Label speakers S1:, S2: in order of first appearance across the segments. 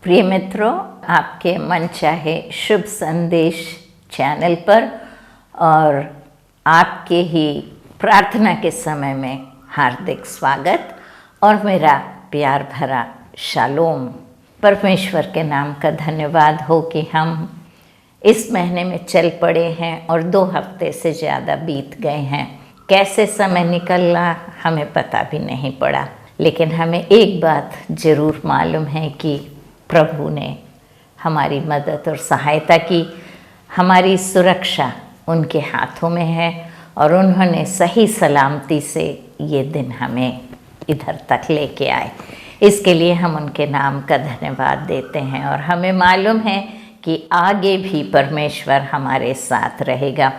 S1: प्रिय मित्रों, आपके मनचाहे शुभ संदेश चैनल पर और आपके ही प्रार्थना के समय में हार्दिक स्वागत और मेरा प्यार भरा शालोम। परमेश्वर के नाम का धन्यवाद हो कि हम इस महीने में चल पड़े हैं और 2 हफ्ते से ज़्यादा बीत गए हैं। कैसे समय निकला हमें पता भी नहीं पड़ा, लेकिन हमें एक बात ज़रूर मालूम है कि प्रभु ने हमारी मदद और सहायता की। हमारी सुरक्षा उनके हाथों में है और उन्होंने सही सलामती से ये दिन हमें इधर तक लेके आए। इसके लिए हम उनके नाम का धन्यवाद देते हैं और हमें मालूम है कि आगे भी परमेश्वर हमारे साथ रहेगा।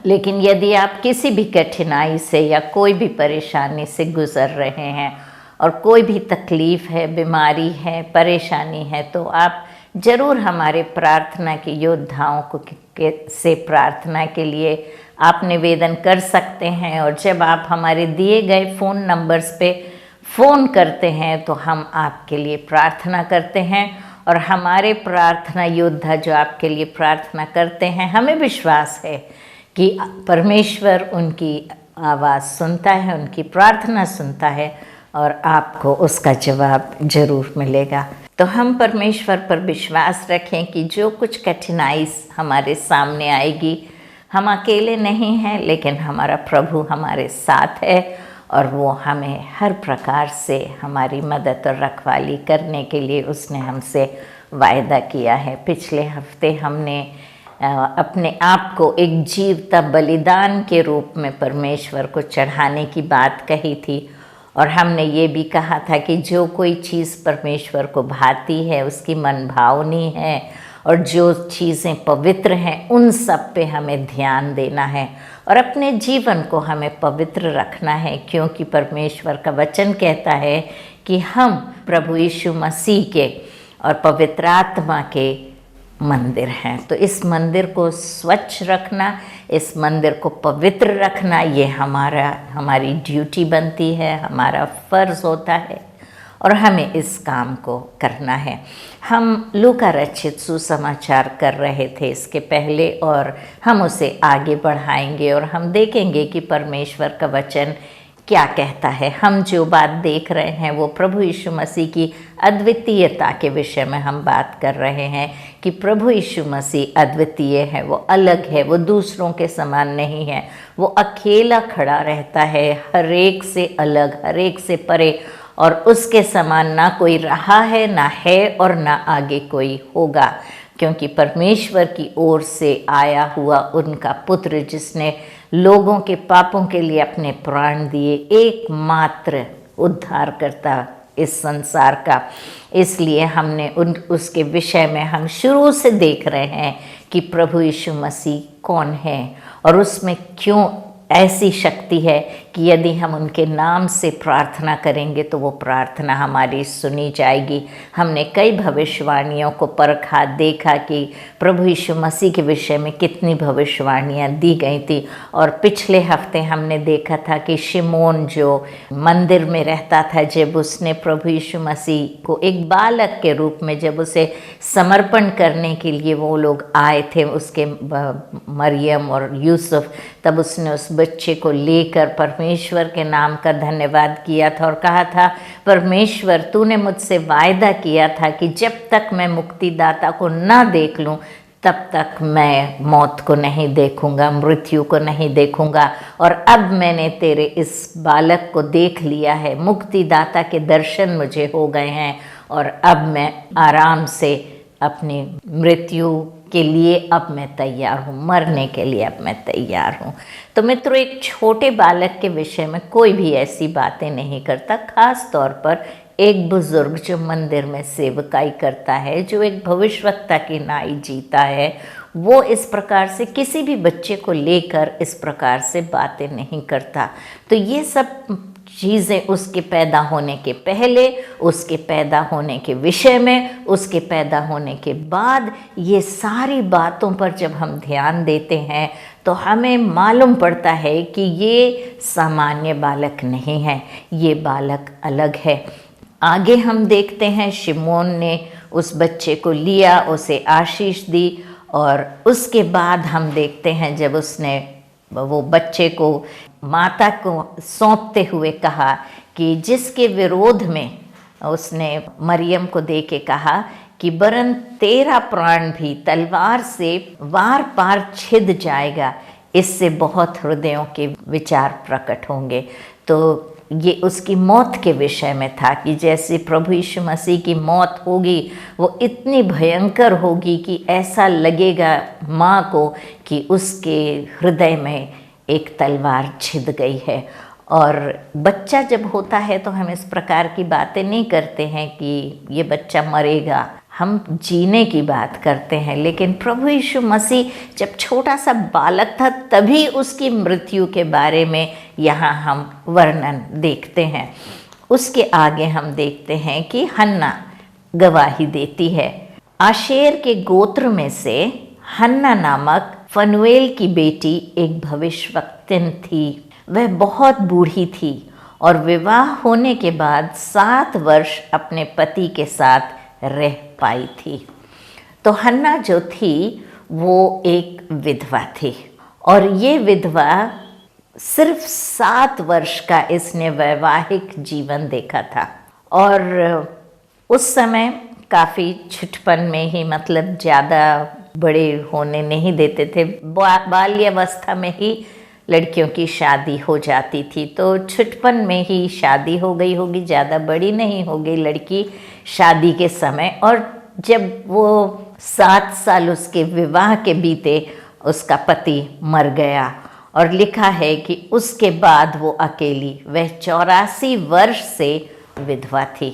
S1: लेकिन यदि आप किसी भी कठिनाई से या कोई भी परेशानी से गुज़र रहे हैं और कोई भी तकलीफ़ है, बीमारी है, परेशानी है, तो आप ज़रूर हमारे प्रार्थना के योद्धाओं से प्रार्थना के लिए आप निवेदन कर सकते हैं। और जब आप हमारे दिए गए फ़ोन नंबर्स पे फ़ोन करते हैं तो हम आपके लिए प्रार्थना करते हैं और हमारे प्रार्थना योद्धा जो आपके लिए प्रार्थना करते हैं, हमें विश्वास है कि परमेश्वर उनकी आवाज़ सुनता है, उनकी प्रार्थना सुनता है और आपको उसका जवाब ज़रूर मिलेगा। तो हम परमेश्वर पर विश्वास रखें कि जो कुछ कठिनाई हमारे सामने आएगी, हम अकेले नहीं हैं, लेकिन हमारा प्रभु हमारे साथ है और वो हमें हर प्रकार से हमारी मदद और रखवाली करने के लिए उसने हमसे वायदा किया है। पिछले हफ्ते हमने अपने आप को एक जीवता बलिदान के रूप में परमेश्वर को चढ़ाने की बात कही थी और हमने ये भी कहा था कि जो कोई चीज़ परमेश्वर को भाती है, उसकी मनभावनी है और जो चीज़ें पवित्र हैं, उन सब पे हमें ध्यान देना है और अपने जीवन को हमें पवित्र रखना है, क्योंकि परमेश्वर का वचन कहता है कि हम प्रभु यीशु मसीह के और पवित्र आत्मा के मंदिर हैं। तो इस मंदिर को स्वच्छ रखना, इस मंदिर को पवित्र रखना, ये हमारी ड्यूटी बनती है, हमारा फ़र्ज़ होता है और हमें इस काम को करना है। हम लूका रचित सुसमाचार कर रहे थे इसके पहले और हम उसे आगे बढ़ाएंगे और हम देखेंगे कि परमेश्वर का वचन क्या कहता है। हम जो बात देख रहे हैं वो प्रभु यीशु मसीह की अद्वितीयता के विषय में हम बात कर रहे हैं कि प्रभु यीशु मसीह अद्वितीय है, वो अलग है, वो दूसरों के समान नहीं है, वो अकेला खड़ा रहता है, हर एक से अलग, हर एक से परे, और उसके समान ना कोई रहा है, ना है और ना आगे कोई होगा, क्योंकि परमेश्वर की ओर से आया हुआ उनका पुत्र जिसने लोगों के पापों के लिए अपने प्राण दिए, एकमात्र उद्धारकर्ता इस संसार का। इसलिए हमने उसके विषय में हम शुरू से देख रहे हैं कि प्रभु यीशु मसीह कौन है और उसमें क्यों ऐसी शक्ति है कि यदि हम उनके नाम से प्रार्थना करेंगे तो वो प्रार्थना हमारी सुनी जाएगी। हमने कई भविष्यवाणियों को परखा, देखा कि प्रभु यीशु मसीह के विषय में कितनी भविष्यवाणियाँ दी गई थी। और पिछले हफ्ते हमने देखा था कि शिमोन जो मंदिर में रहता था, जब उसने प्रभु यीशु मसीह को एक बालक के रूप में जब उसे समर्पण करने के लिए वो लोग आए थे, उसके मरियम और यूसुफ, तब उसने उस बच्चे को लेकर परमेश्वर के नाम का धन्यवाद किया था और कहा था, परमेश्वर तूने मुझसे वायदा किया था कि जब तक मैं मुक्तिदाता को ना देख लूं तब तक मैं मौत को नहीं देखूंगा, मृत्यु को नहीं देखूंगा। और अब मैंने तेरे इस बालक को देख लिया है, मुक्तिदाता के दर्शन मुझे हो गए हैं और अब मैं आराम से अपनी मृत्यु के लिए अब मैं तैयार हूँ, मरने के लिए अब मैं तैयार हूँ। तो मित्रों, एक छोटे बालक के विषय में कोई भी ऐसी बातें नहीं करता, खास तौर पर एक बुजुर्ग जो मंदिर में सेवकाई करता है, जो एक भविष्यवक्ता की नाई जीता है, वो इस प्रकार से किसी भी बच्चे को लेकर इस प्रकार से बातें नहीं करता। तो ये सब चीज़ें उसके पैदा होने के पहले, उसके पैदा होने के विषय में, उसके पैदा होने के बाद, ये सारी बातों पर जब हम ध्यान देते हैं तो हमें मालूम पड़ता है कि ये सामान्य बालक नहीं है, ये बालक अलग है। आगे हम देखते हैं शिमोन ने उस बच्चे को लिया, उसे आशीष दी। और उसके बाद हम देखते हैं जब उसने वो बच्चे को माता को सौंपते हुए कहा कि जिसके विरोध में उसने मरियम को दे के कहा कि वरन तेरा प्राण भी तलवार से वार पार छिद जाएगा, इससे बहुत हृदयों के विचार प्रकट होंगे। तो ये उसकी मौत के विषय में था कि जैसे प्रभु यीशु मसीह की मौत होगी वो इतनी भयंकर होगी कि ऐसा लगेगा माँ को कि उसके हृदय में एक तलवार छिद गई है। और बच्चा जब होता है तो हम इस प्रकार की बातें नहीं करते हैं कि ये बच्चा मरेगा, हम जीने की बात करते हैं। लेकिन प्रभु यीशु मसीह जब छोटा सा बालक था तभी उसकी मृत्यु के बारे में यहाँ हम वर्णन देखते हैं। उसके आगे हम देखते हैं कि हन्ना गवाही देती है। आशेर के गोत्र में से हन्ना नामक फनुएल की बेटी एक भविष्यवक्तिन थी। वह बहुत बूढ़ी थी और विवाह होने के बाद 7 वर्ष अपने पति के साथ रह पाई थी। तो हन्ना जो थी वो एक विधवा थी और ये विधवा सिर्फ 7 वर्ष का इसने वैवाहिक जीवन देखा था। और उस समय काफ़ी छुटपन में ही, मतलब ज़्यादा बड़े होने नहीं देते थे, बाल्यावस्था में ही लड़कियों की शादी हो जाती थी। तो छुटपन में ही शादी हो गई होगी, ज़्यादा बड़ी नहीं हो गई लड़की शादी के समय। और जब वो 7 साल उसके विवाह के बीते उसका पति मर गया और लिखा है कि उसके बाद वो अकेली, वह 84 वर्ष से विधवा थी।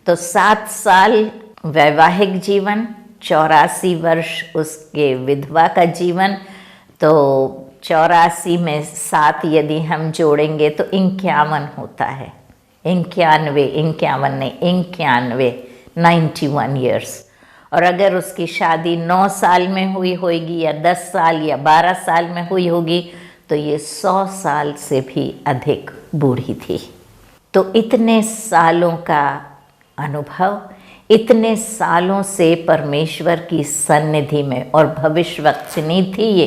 S1: तो 7 साल वैवाहिक जीवन, 84 वर्ष उसके विधवा का जीवन, तो 84 में 7 यदि हम जोड़ेंगे तो 51 होता है। 91 ईयर्स। और अगर उसकी शादी 9 साल में हुई होगी या 10 साल या 12 साल में हुई होगी तो ये 100 साल से भी अधिक बूढ़ी थी। तो इतने सालों का अनुभव, इतने सालों से परमेश्वर की सन्निधि में, और भविष्यवक्तिनी थी ये,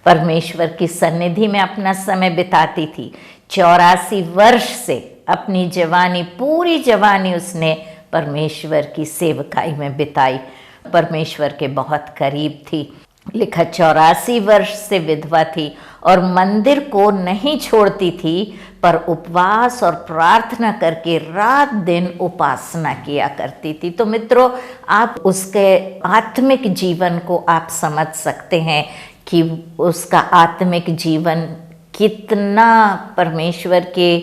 S1: परमेश्वर की सन्निधि में अपना समय बिताती थी। 84 वर्ष से अपनी जवानी, पूरी जवानी उसने परमेश्वर की सेवकाई में बिताई, परमेश्वर के बहुत करीब थी। लिखा 84 वर्ष से विधवा थी और मंदिर को नहीं छोड़ती थी, पर उपवास और प्रार्थना करके रात दिन उपासना किया करती थी। तो मित्रों, आप उसके आत्मिक जीवन को आप समझ सकते हैं कि उसका आत्मिक जीवन कितना परमेश्वर के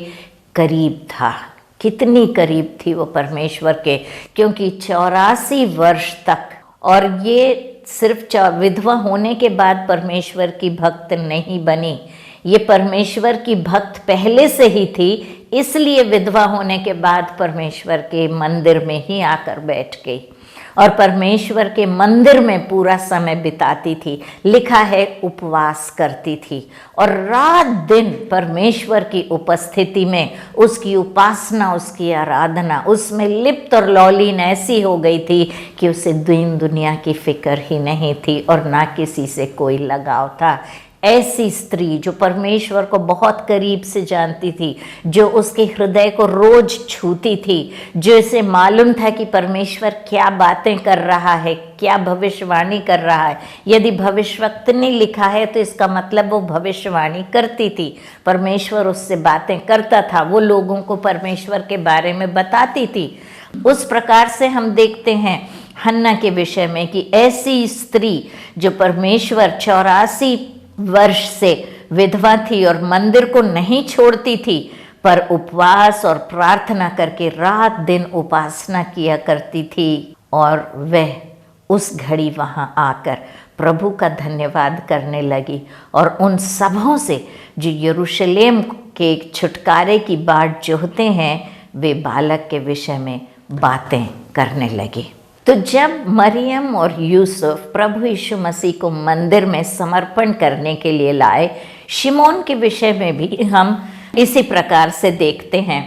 S1: करीब था, कितनी करीब थी वो परमेश्वर के, क्योंकि 84 वर्ष तक। और ये सिर्फ विधवा होने के बाद परमेश्वर की भक्त नहीं बनी, ये परमेश्वर की भक्त पहले से ही थी, इसलिए विधवा होने के बाद परमेश्वर के मंदिर में ही आकर बैठ गई और परमेश्वर के मंदिर में पूरा समय बिताती थी। लिखा है उपवास करती थी और रात दिन परमेश्वर की उपस्थिति में उसकी उपासना, उसकी आराधना, उसमें लिप्त और लौलीन ऐसी हो गई थी कि उसे दीन दुनिया की फिक्र ही नहीं थी और ना किसी से कोई लगाव था। ऐसी स्त्री जो परमेश्वर को बहुत करीब से जानती थी, जो उसके हृदय को रोज छूती थी, जो इसे मालूम था कि परमेश्वर क्या बातें कर रहा है, क्या भविष्यवाणी कर रहा है। यदि भविष्यवक्तिनी लिखा है तो इसका मतलब वो भविष्यवाणी करती थी, परमेश्वर उससे बातें करता था, वो लोगों को परमेश्वर के बारे में बताती थी। उस प्रकार से हम देखते हैं हन्ना के विषय में कि ऐसी स्त्री जो परमेश्वर 84 वर्ष से विधवा थी और मंदिर को नहीं छोड़ती थी, पर उपवास और प्रार्थना करके रात दिन उपासना किया करती थी। और वह उस घड़ी वहाँ आकर प्रभु का धन्यवाद करने लगी और उन सबों से जो यरूशलेम के छुटकारे की बाट जोहते हैं, वे बालक के विषय में बातें करने लगी। तो जब मरियम और यूसुफ प्रभु यीशु मसीह को मंदिर में समर्पण करने के लिए लाए, शिमोन के विषय में भी हम इसी प्रकार से देखते हैं।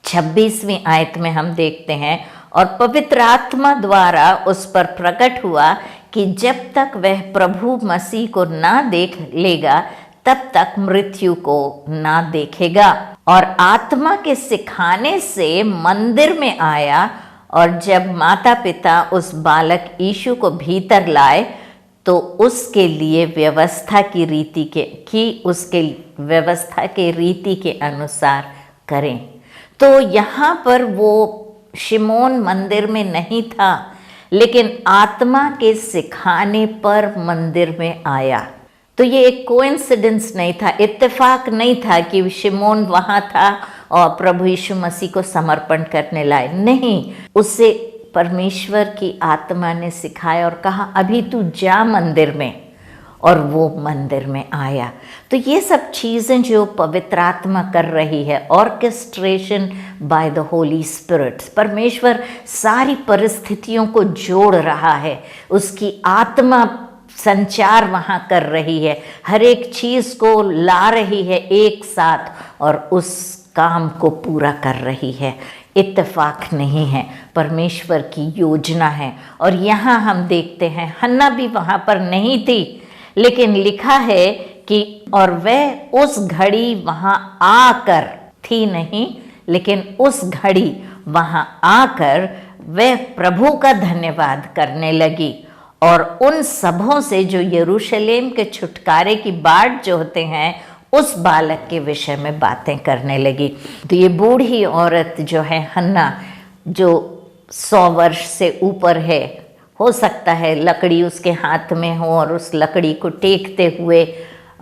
S1: 26वीं आयत में हम देखते हैं, और पवित्र आत्मा द्वारा उस पर प्रकट हुआ कि जब तक वह प्रभु मसीह को ना देख लेगा तब तक मृत्यु को ना देखेगा। और आत्मा के सिखाने से मंदिर में आया, और जब माता पिता उस बालक यीशु को भीतर लाए तो उसके लिए व्यवस्था की रीति के अनुसार करें। तो यहाँ पर वो शिमोन मंदिर में नहीं था, लेकिन आत्मा के सिखाने पर मंदिर में आया। तो ये एक कोइंसिडेंस नहीं था, इत्तेफाक नहीं था कि शिमोन वहाँ था और प्रभु यीशु मसीह को समर्पण करने लाए। नहीं, उसे परमेश्वर की आत्मा ने सिखाया और कहा अभी तू जा मंदिर में, और वो मंदिर में आया। तो ये सब चीज़ें जो पवित्र आत्मा कर रही है, orchestration by the Holi spirit, परमेश्वर सारी परिस्थितियों को जोड़ रहा है, उसकी आत्मा संचार वहाँ कर रही है, हर एक चीज़ को ला रही है एक साथ और उस काम को पूरा कर रही है। इत्तेफाक नहीं है, परमेश्वर की योजना है। और यहाँ हम देखते हैं हन्ना भी वहाँ पर नहीं थी, लेकिन लिखा है कि और वह उस घड़ी वहाँ आकर थी नहीं, लेकिन उस घड़ी वहाँ आकर वह प्रभु का धन्यवाद करने लगी और उन सबों से जो यरूशलेम के छुटकारे की बाट जोहते हैं उस बालक के विषय में बातें करने लगी। तो ये बूढ़ी औरत जो है हन्ना, जो 100 वर्ष से ऊपर है, हो सकता है लकड़ी उसके हाथ में हो और उस लकड़ी को टेकते हुए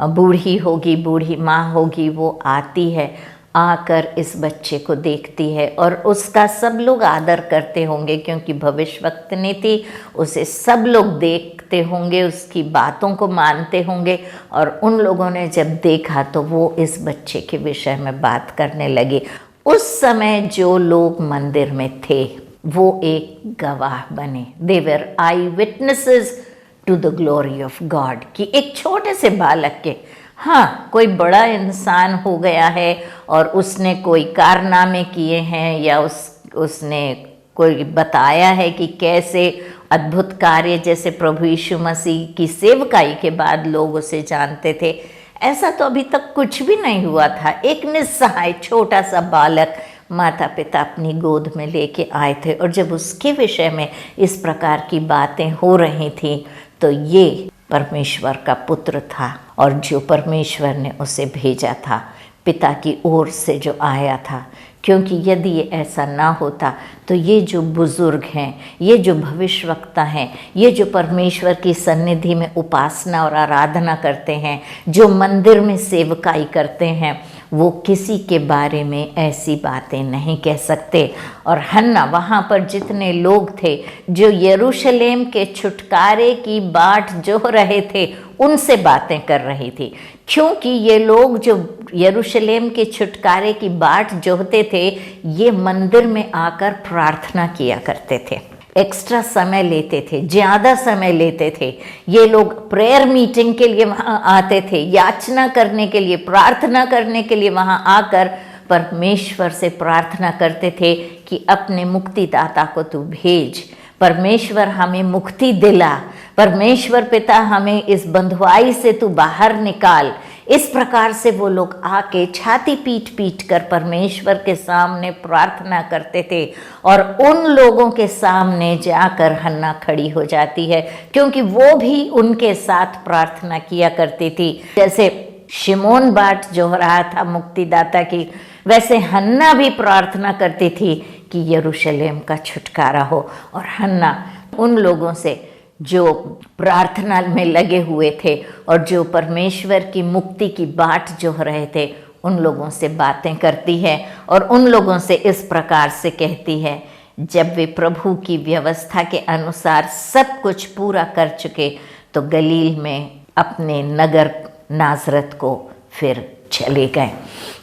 S1: बूढ़ी होगी, बूढ़ी माँ होगी, वो आती है, आकर इस बच्चे को देखती है और उसका सब लोग आदर करते होंगे क्योंकि भविष्यवक्तनी थी, उसे सब लोग देखते होंगे, उसकी बातों को मानते होंगे। और उन लोगों ने जब देखा तो वो इस बच्चे के विषय में बात करने लगे। उस समय जो लोग मंदिर में थे वो एक गवाह बने, they were eyewitnesses to the glory of God, कि एक छोटे से बालक के, हाँ कोई बड़ा इंसान हो गया है और उसने कोई कारनामे किए हैं या उसने कोई बताया है कि कैसे अद्भुत कार्य, जैसे प्रभु यीशु मसीह की सेवकाई के बाद लोग उसे जानते थे, ऐसा तो अभी तक कुछ भी नहीं हुआ था। एक निस्सहाय छोटा सा बालक माता पिता अपनी गोद में लेके आए थे और जब उसके विषय में इस प्रकार की बातें हो रही थी तो ये परमेश्वर का पुत्र था और जो परमेश्वर ने उसे भेजा था, पिता की ओर से जो आया था। क्योंकि यदि ये ऐसा ना होता तो ये जो बुज़ुर्ग हैं, ये जो भविष्यवक्ता हैं, ये जो परमेश्वर की सन्निधि में उपासना और आराधना करते हैं, जो मंदिर में सेवकाई करते हैं, वो किसी के बारे में ऐसी बातें नहीं कह सकते। और हन्ना वहाँ पर जितने लोग थे जो यरूशलेम के छुटकारे की बाट जो रहे थे उनसे बातें कर रही थी, क्योंकि ये लोग जो यरूशलेम के छुटकारे की बाट जोहते थे ये मंदिर में आकर प्रार्थना किया करते थे, एक्स्ट्रा समय लेते थे, ज़्यादा समय लेते थे। ये लोग प्रेयर मीटिंग के लिए वहाँ आते थे, याचना करने के लिए, प्रार्थना करने के लिए वहाँ आकर परमेश्वर से प्रार्थना करते थे कि अपने मुक्तिदाता को तू भेज, परमेश्वर हमें मुक्ति दिला, परमेश्वर पिता हमें इस बंधुआई से तू बाहर निकाल। इस प्रकार से वो लोग आके छाती पीट पीट कर परमेश्वर के सामने प्रार्थना करते थे और उन लोगों के सामने जाकर हन्ना खड़ी हो जाती है क्योंकि वो भी उनके साथ प्रार्थना किया करती थी। जैसे शिमोन बाट जो रहा था मुक्तिदाता की, वैसे हन्ना भी प्रार्थना करती थी कि यरूशलेम का छुटकारा हो। और हन्ना उन लोगों से जो प्रार्थना में लगे हुए थे और जो परमेश्वर की मुक्ति की बाट जो रहे थे उन लोगों से बातें करती है और उन लोगों से इस प्रकार से कहती है, जब वे प्रभु की व्यवस्था के अनुसार सब कुछ पूरा कर चुके तो गलील में अपने नगर नाजरत को फिर चले गए।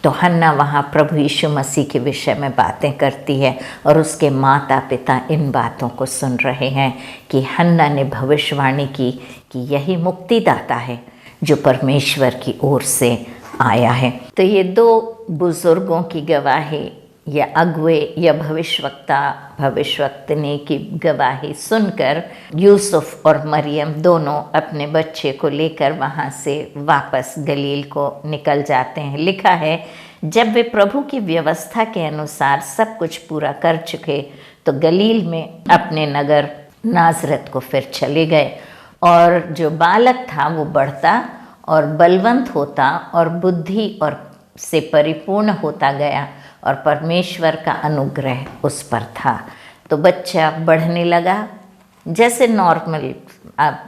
S1: तो हन्ना वहाँ प्रभु यीशु मसीह के विषय में बातें करती है और उसके माता पिता इन बातों को सुन रहे हैं कि हन्ना ने भविष्यवाणी की कि यही मुक्तिदाता है जो परमेश्वर की ओर से आया है। तो ये दो बुजुर्गों की गवाही या अगुए या भविष्यवक्तनी की गवाही सुनकर यूसुफ और मरियम दोनों अपने बच्चे को लेकर वहाँ से वापस गलील को निकल जाते हैं। लिखा है, जब वे प्रभु की व्यवस्था के अनुसार सब कुछ पूरा कर चुके तो गलील में अपने नगर नाजरत को फिर चले गए। और जो बालक था वो बढ़ता और बलवंत होता और बुद्धि और से परिपूर्ण होता गया और परमेश्वर का अनुग्रह उस पर था। तो बच्चा बढ़ने लगा, जैसे नॉर्मल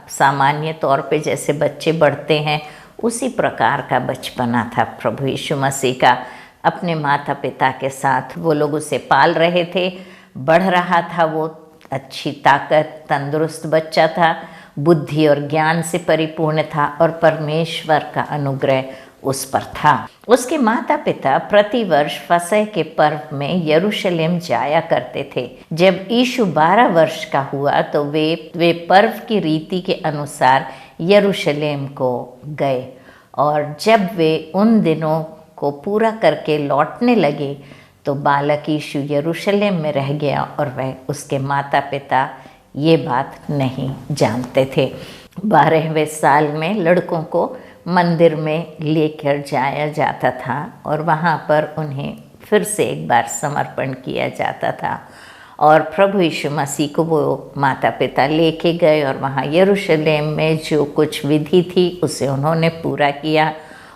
S1: सामान्य तौर पे जैसे बच्चे बढ़ते हैं उसी प्रकार का बचपना था प्रभु यीशु मसीह का। अपने माता पिता के साथ वो लोग उसे पाल रहे थे, बढ़ रहा था, वो अच्छी ताकत तंदुरुस्त बच्चा था, बुद्धि और ज्ञान से परिपूर्ण था और परमेश्वर का अनुग्रह उस पर था। उसके माता पिता प्रतिवर्ष फसह के पर्व में यरूशलेम जाया करते थे। जब यीशु 12 वर्ष का हुआ तो वे पर्व की रीति के अनुसार यरूशलेम को गए। और जब वे उन दिनों को पूरा करके लौटने लगे तो बालक यीशु यरूशलेम में रह गया और वह उसके माता पिता ये बात नहीं जानते थे। 12वें साल में लड़कों को मंदिर में लेकर जाया जाता था और वहाँ पर उन्हें फिर से एक बार समर्पण किया जाता था। और प्रभु यीशु मसीह को वो माता पिता लेके गए और वहाँ यरूशलेम में जो कुछ विधि थी उसे उन्होंने पूरा किया।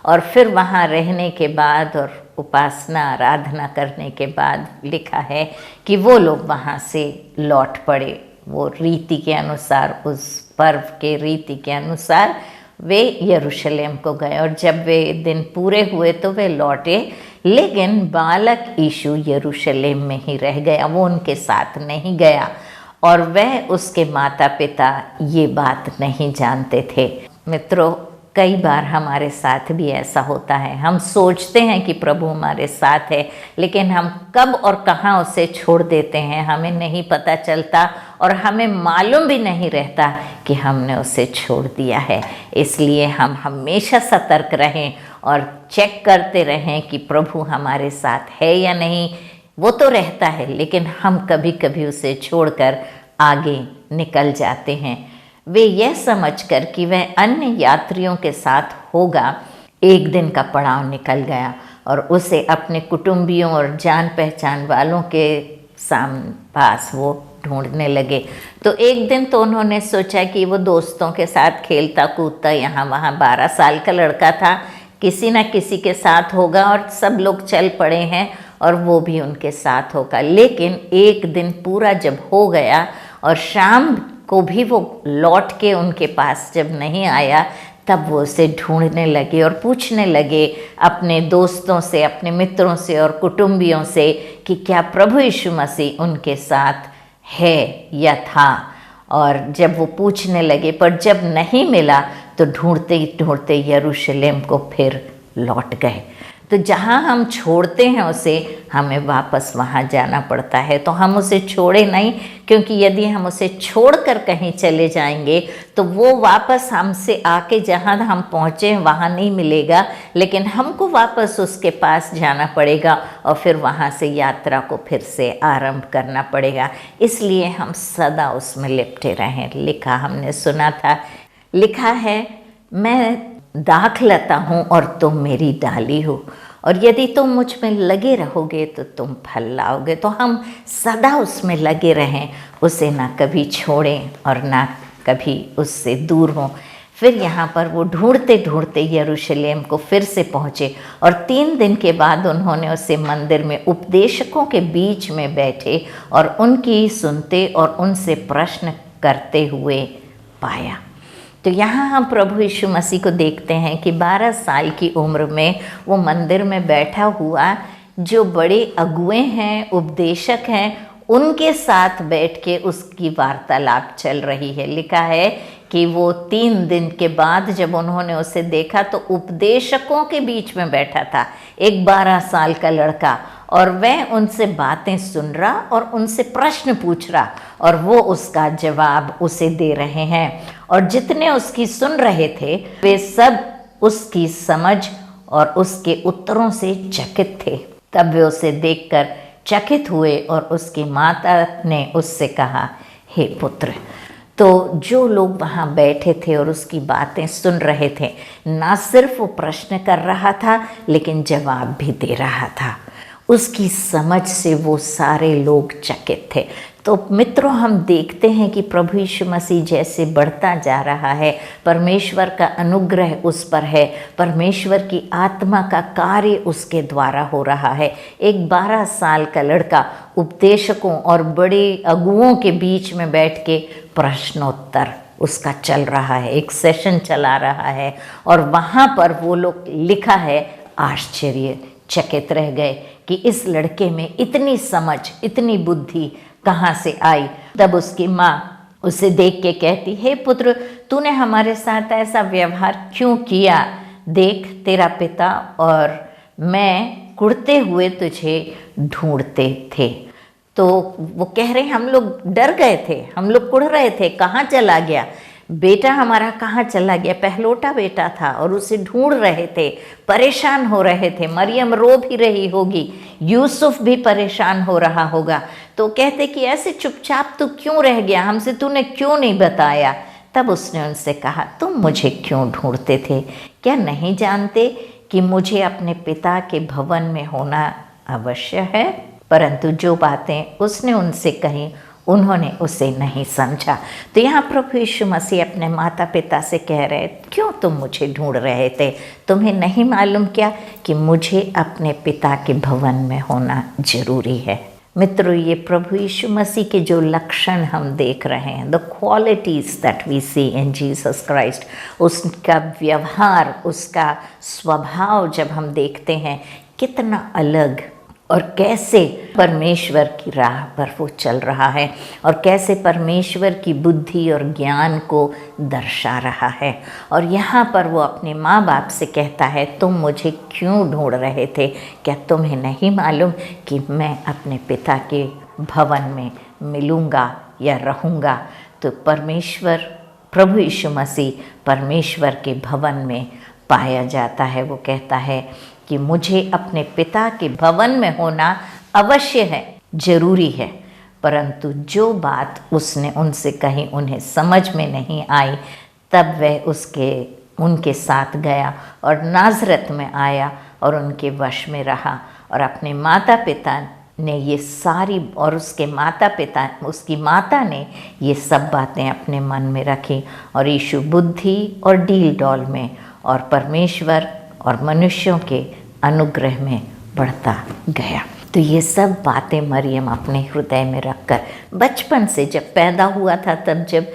S1: और फिर वहाँ रहने के बाद और उपासना आराधना करने के बाद लिखा है कि वो लोग वहाँ से लौट पड़े। वो रीति के अनुसार, उस पर्व के रीति के अनुसार वे यरूशलेम को गए। और जब वे दिन पूरे हुए तो वे लौटे, लेकिन बालक यीशु यरूशलेम में ही रह गया, वो उनके साथ नहीं गया। और वह उसके माता पिता ये बात नहीं जानते थे। मित्रों, कई बार हमारे साथ भी ऐसा होता है। हम सोचते हैं कि प्रभु हमारे साथ है, लेकिन हम कब और कहाँ उसे छोड़ देते हैं हमें नहीं पता चलता और हमें मालूम भी नहीं रहता कि हमने उसे छोड़ दिया है। इसलिए हम हमेशा सतर्क रहें और चेक करते रहें कि प्रभु हमारे साथ है या नहीं। वो तो रहता है, लेकिन हम कभी कभी उसे छोड़कर आगे निकल जाते हैं। वे यह समझकर कि वह अन्य यात्रियों के साथ होगा, एक दिन का पड़ाव निकल गया और उसे अपने कुटुंबियों और जान पहचान वालों के पास वो ढूंढने लगे। तो एक दिन तो उन्होंने सोचा कि वो दोस्तों के साथ खेलता कूदता यहाँ वहाँ, 12 साल का लड़का था, किसी न किसी के साथ होगा और सब लोग चल पड़े हैं और वो भी उनके साथ होगा। लेकिन एक दिन पूरा जब हो गया और शाम को भी वो लौट के उनके पास जब नहीं आया, तब वो उसे ढूंढने लगे और पूछने लगे अपने दोस्तों से, अपने मित्रों से और कुटुंबियों से कि क्या प्रभु यीशु मसीह उनके साथ है या था। और जब वो पूछने लगे पर जब नहीं मिला तो ढूंढते ढूंढते यरूशलेम को फिर लौट गए। तो जहाँ हम छोड़ते हैं उसे, हमें वापस वहाँ जाना पड़ता है। तो हम उसे छोड़े नहीं, क्योंकि यदि हम उसे छोड़कर कहीं चले जाएंगे तो वो वापस हमसे आके जहाँ हम पहुँचे वहाँ नहीं मिलेगा, लेकिन हमको वापस उसके पास जाना पड़ेगा और फिर वहाँ से यात्रा को फिर से आरंभ करना पड़ेगा। इसलिए हम सदा उसमें लिपटे रहें। लिखा हमने सुना था, लिखा है, मैं दाखलता हूँ और तुम मेरी डाली हो, और यदि तुम मुझ में लगे रहोगे तो तुम फल लाओगे। तो हम सदा उसमें लगे रहें, उसे ना कभी छोड़ें और ना कभी उससे दूर हों। फिर यहाँ पर वो ढूंढते ढूंढते यरूशलेम को फिर से पहुँचे और 3 दिन के बाद उन्होंने उसे मंदिर में उपदेशकों के बीच में बैठे और उनकी सुनते और उनसे प्रश्न करते हुए पाया। तो यहाँ हम प्रभु यीशु मसीह को देखते हैं कि 12 साल की उम्र में वो मंदिर में बैठा हुआ, जो बड़े अगुए हैं, उपदेशक हैं, उनके साथ बैठ के उसकी वार्तालाप चल रही है। लिखा है कि वो 3 दिन के बाद जब उन्होंने उसे देखा तो उपदेशकों के बीच में बैठा था एक 12 साल का लड़का, और वह उनसे बातें सुन रहा और उनसे प्रश्न पूछ रहा और वो उसका जवाब उसे दे रहे हैं। और जितने उसकी सुन रहे थे वे सब उसकी समझ और उसके उत्तरों से चकित थे। तब वे उसे देखकर चकित हुए और उसकी माता ने उससे कहा, हे पुत्र। तो जो लोग वहाँ बैठे थे और उसकी बातें सुन रहे थे, ना सिर्फ वो प्रश्न कर रहा था लेकिन जवाब भी दे रहा था। उसकी समझ से वो सारे लोग चकित थे। तो मित्रों, हम देखते हैं कि प्रभु यीशु मसीह जैसे बढ़ता जा रहा है, परमेश्वर का अनुग्रह उस पर है, परमेश्वर की आत्मा का कार्य उसके द्वारा हो रहा है। एक 12 साल का लड़का उपदेशकों और बड़े अगुओं के बीच में बैठ के प्रश्नोत्तर उसका चल रहा है, एक सेशन चला रहा है। और वहाँ पर वो लोग लिखा है, आश्चर्यचकित रह गए कि इस लड़के में इतनी समझ, इतनी बुद्धि कहाँ से आई। तब उसकी माँ उसे देख के कहती, हे पुत्र, तूने हमारे साथ ऐसा व्यवहार क्यों किया? देख, तेरा पिता और मैं कुढ़ते हुए तुझे ढूंढते थे। तो वो कह रहे, हम लोग डर गए थे, हम लोग कुढ़ रहे थे, कहाँ चला गया बेटा हमारा, कहाँ चला गया? पहलोटा बेटा था और उसे ढूंढ रहे थे, परेशान हो रहे थे। मरियम रो भी रही होगी, यूसुफ भी परेशान हो रहा होगा। तो कहते कि ऐसे चुपचाप तू क्यों रह गया, हमसे तूने क्यों नहीं बताया? तब उसने उनसे कहा, तुम मुझे क्यों ढूंढते थे? क्या नहीं जानते कि मुझे अपने पिता के भवन में होना अवश्य है? परंतु जो बातें उसने उनसे कही उन्होंने उसे नहीं समझा। तो यहाँ प्रभु यीशु मसीह अपने माता पिता से कह रहे, क्यों तुम मुझे ढूंढ रहे थे? तुम्हें नहीं मालूम क्या कि मुझे अपने पिता के भवन में होना जरूरी है? मित्रों, ये प्रभु यीशु मसीह के जो लक्षण हम देख रहे हैं, the qualities that we see in Jesus Christ, उसका व्यवहार, उसका स्वभाव जब हम देखते हैं, कितना अलग और कैसे परमेश्वर की राह पर वो चल रहा है और कैसे परमेश्वर की बुद्धि और ज्ञान को दर्शा रहा है। और यहाँ पर वो अपने माँ बाप से कहता है, तुम मुझे क्यों ढूंढ रहे थे? क्या तुम्हें नहीं मालूम कि मैं अपने पिता के भवन में मिलूँगा या रहूँगा? तो परमेश्वर, प्रभु यीशु मसीह परमेश्वर के भवन में पाया जाता है। वो कहता है कि मुझे अपने पिता के भवन में होना अवश्य है, जरूरी है। परंतु जो बात उसने उनसे कही उन्हें समझ में नहीं आई, तब वह उनके साथ गया और नाज़रत में आया और उनके वश में रहा। और अपने माता पिता ने ये सारी, और उसकी माता ने ये सब बातें अपने मन में रखी। और यीशु बुद्धि और डील डॉल में और परमेश्वर और मनुष्यों के अनुग्रह में बढ़ता गया। तो ये सब बातें मरियम अपने हृदय में रखकर बचपन से, जब पैदा हुआ था तब, जब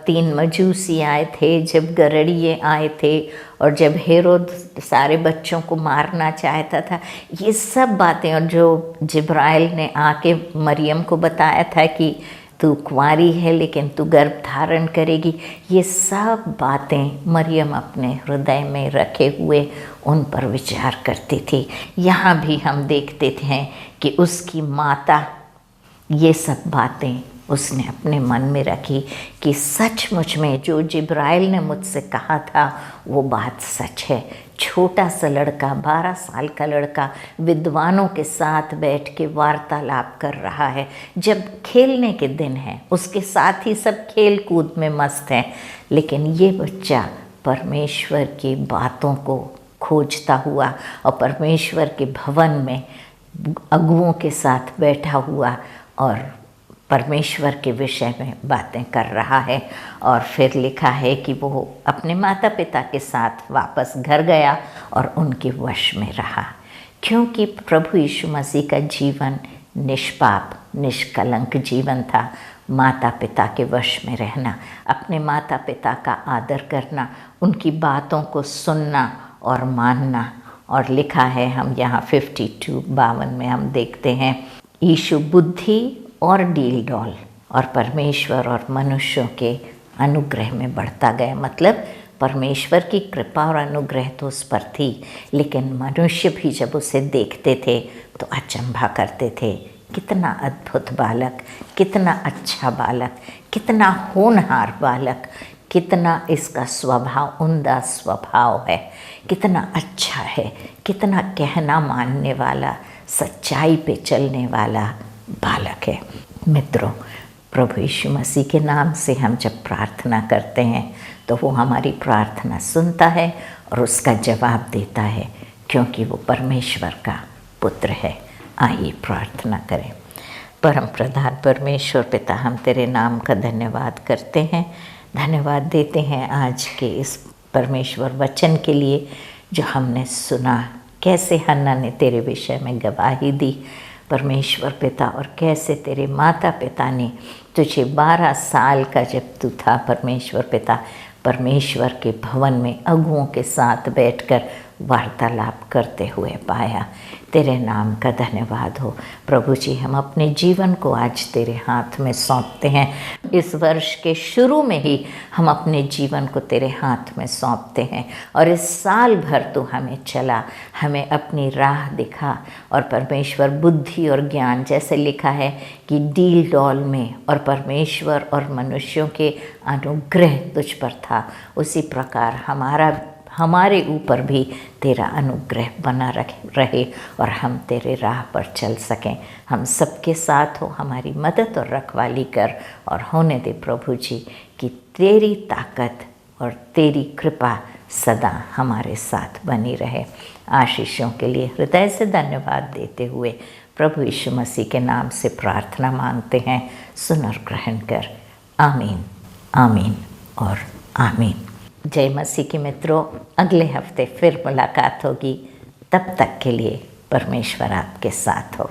S1: 3 मजूसी आए थे, जब गरड़िए आए थे और जब हेरोद सारे बच्चों को मारना चाहता था, ये सब बातें, और जो जिब्राइल ने आके मरियम को बताया था कि तू कुंवारी है लेकिन तू गर्भ धारण करेगी, ये सब बातें मरियम अपने हृदय में रखे हुए उन पर विचार करती थी। यहाँ भी हम देखते हैं कि उसकी माता ये सब बातें उसने अपने मन में रखी कि सचमुच में जो जिब्राइल ने मुझसे कहा था वो बात सच है। छोटा सा लड़का, 12 साल का लड़का विद्वानों के साथ बैठ के वार्तालाप कर रहा है। जब खेलने के दिन हैं, उसके साथ ही सब खेल कूद में मस्त हैं, लेकिन ये बच्चा परमेश्वर की बातों को खोजता हुआ और परमेश्वर के भवन में अगुओं के साथ बैठा हुआ और परमेश्वर के विषय में बातें कर रहा है। और फिर लिखा है कि वो अपने माता पिता के साथ वापस घर गया और उनके वश में रहा, क्योंकि प्रभु यीशु मसीह का जीवन निष्पाप, निष्कलंक जीवन था। माता पिता के वश में रहना, अपने माता पिता का आदर करना, उनकी बातों को सुनना और मानना। और लिखा है, हम यहाँ 52 में हम देखते हैं, यीशु बुद्धि और डील डॉल और परमेश्वर और मनुष्यों के अनुग्रह में बढ़ता गया। मतलब परमेश्वर की कृपा और अनुग्रह तो उस पर थी, लेकिन मनुष्य भी जब उसे देखते थे तो अचंभा करते थे। कितना अद्भुत बालक, कितना अच्छा बालक, कितना होनहार बालक, कितना इसका स्वभाव उम्दा स्वभाव है, कितना अच्छा है, कितना कहना मानने वाला, सच्चाई पे चलने वाला बालक है। मित्रों, प्रभु यीशु मसीह के नाम से हम जब प्रार्थना करते हैं तो वो हमारी प्रार्थना सुनता है और उसका जवाब देता है, क्योंकि वो परमेश्वर का पुत्र है। आइए प्रार्थना करें। परम प्रधान परमेश्वर पिता, हम तेरे नाम का धन्यवाद करते हैं, धन्यवाद देते हैं आज के इस परमेश्वर वचन के लिए जो हमने सुना। कैसे हन्ना ने तेरे विषय में गवाही दी परमेश्वर पिता, और कैसे तेरे माता पिता ने तुझे 12 साल का जब तू था परमेश्वर पिता, परमेश्वर के भवन में अगुओं के साथ बैठकर वार्तालाप करते हुए पाया। तेरे नाम का धन्यवाद हो प्रभु जी। हम अपने जीवन को आज तेरे हाथ में सौंपते हैं। इस वर्ष के शुरू में ही हम अपने जीवन को तेरे हाथ में सौंपते हैं, और इस साल भर तू हमें चला, हमें अपनी राह दिखा। और परमेश्वर बुद्धि और ज्ञान, जैसे लिखा है कि डील डॉल में और परमेश्वर और मनुष्यों के अनुग्रह तुझ पर था, उसी प्रकार हमारे ऊपर भी तेरा अनुग्रह बना रहे और हम तेरे राह पर चल सकें। हम सबके साथ हो, हमारी मदद और रखवाली कर, और होने दे प्रभु जी कि तेरी ताकत और तेरी कृपा सदा हमारे साथ बनी रहे। आशीषों के लिए हृदय से धन्यवाद देते हुए प्रभु यीशु मसीह के नाम से प्रार्थना मांगते हैं। सुन और ग्रहण कर। आमीन, आमीन और आमीन। जय मसीह के मित्रों, अगले हफ्ते फिर मुलाकात होगी। तब तक के लिए परमेश्वर आपके साथ हो।